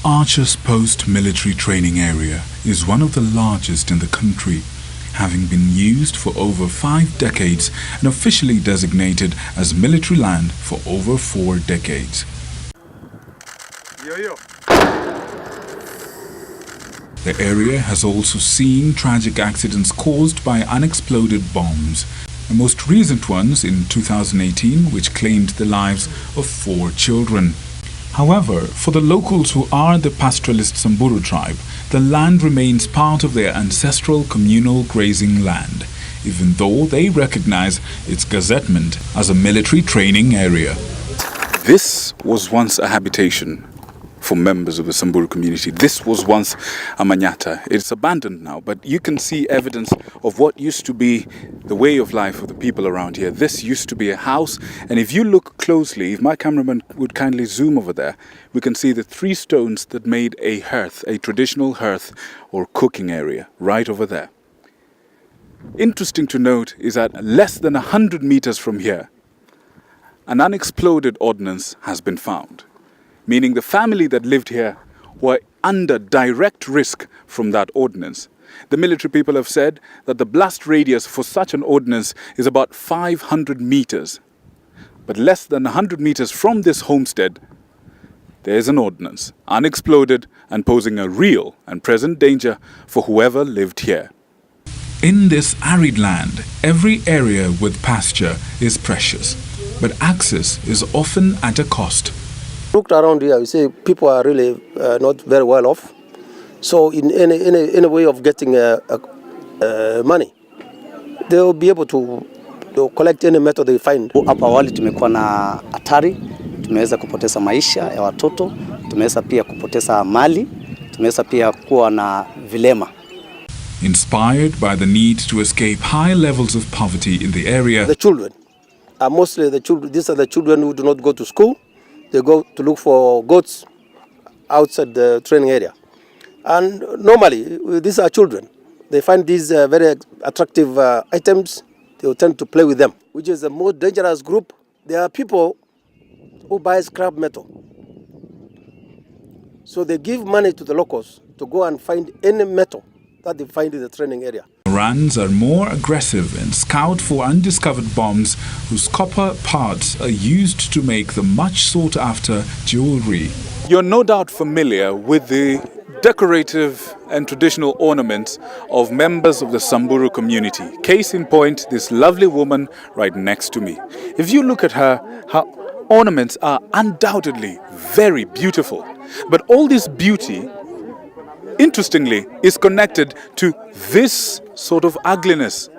Archer's post-military training area is one of the largest in the country, having been used for over 5 decades and officially designated as military land for over 4 decades. The area has also seen tragic accidents caused by unexploded bombs, the most recent ones in 2018, which claimed the lives of 4 children. However, for the locals who are the pastoralist Samburu tribe, the land remains part of their ancestral communal grazing land, even though they recognize its gazettement as a military training area. This was once a habitation for members of the Samburu community. This was once a manyata. It's abandoned now, but you can see evidence of what used to be the way of life of the people around here. This used to be a house, and if you look closely, if my cameraman would kindly zoom over there, we can see the 3 stones that made a hearth, a traditional hearth or cooking area, right over there. Interesting to note is that less than 100 meters from here, an unexploded ordnance has been found, meaning the family that lived here were under direct risk from that ordnance. The military people have said that the blast radius for such an ordnance is about 500 meters. But less than 100 meters from this homestead, there is an ordnance, unexploded and posing a real and present danger for whoever lived here. In this arid land, every area with pasture is precious, but access is often at a cost. Looked around here, we see people are really not very well off. So in any way of getting money, they will be able to collect any method they find. Hapa awali tumekuwa na hatari, tumeweza kupoteza maisha ya watoto, tumeweza pia kupoteza mali, tumeweza pia kuwa na vilema. Inspired by the need to escape high levels of poverty in the area, the children are mostly the children. These are the children who do not go to school. They go to look for goats outside the training area. And normally, these are children. They find these very attractive items. They will tend to play with them, which is the most dangerous group. There are people who buy scrap metal. So they give money to the locals to go and find any metal that they find in the training area. Morans are more aggressive and scout for undiscovered bombs whose copper parts are used to make the much sought after jewelry. You're no doubt familiar with the decorative and traditional ornaments of members of the Samburu community. Case in point, this lovely woman right next to me. If you look at her ornaments are undoubtedly very beautiful. But all this beauty, interestingly, is connected to this sort of ugliness.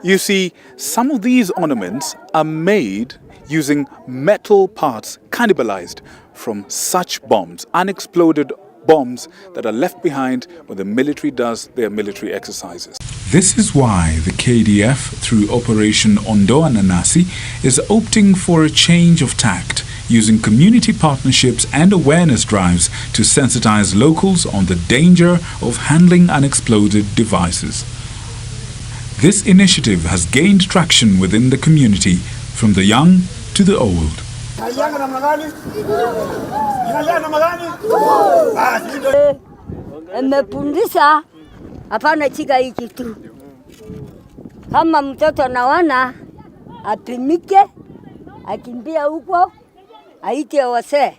You see, some of these ornaments are made using metal parts cannibalized from such bombs, unexploded bombs that are left behind when the military does their military exercises. This is why the KDF, through Operation Ondoa Nanasi, is opting for a change of tact, using community partnerships and awareness drives to sensitize locals on the danger of handling unexploded devices. This initiative has gained traction within the community, from the young to the old. Nimepundisha hapana chika hiki tu. Kama mtoto naona apimike, akimbia huko, aite wase.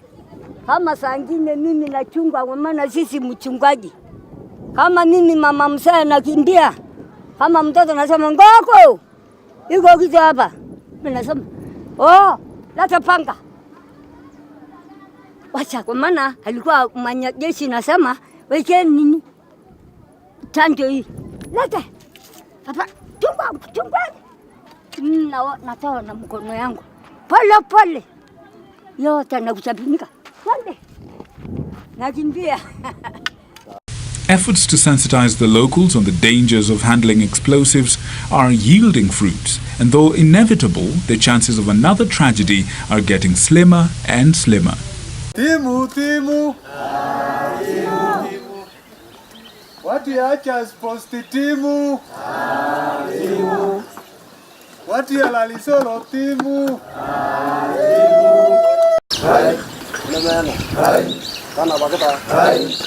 Kama saa ngine mimi nachunga kwa maana sisi mchungaji. Kama mimi mama mzee nakimbia, kama mtoto nasema ngoko, iko kitu hapa. Mimi nasema, oh, leta panga. Wacha kwa maana alikuwa mwanajeshi nasema, wekeni nini? Chanjo hii. Leta. Hapa chunga. Natoa na mkono yangu. Pole pole. Yote nakuchapimika. Twende. Nakimbia. Efforts to sensitize the locals on the dangers of handling explosives are yielding fruits, and though inevitable, the chances of another tragedy are getting slimmer and slimmer. Timu. What you are just post timu. Wati ya lalisolo timu. Hai. Lemena. Hai. Kana bakata. Hai.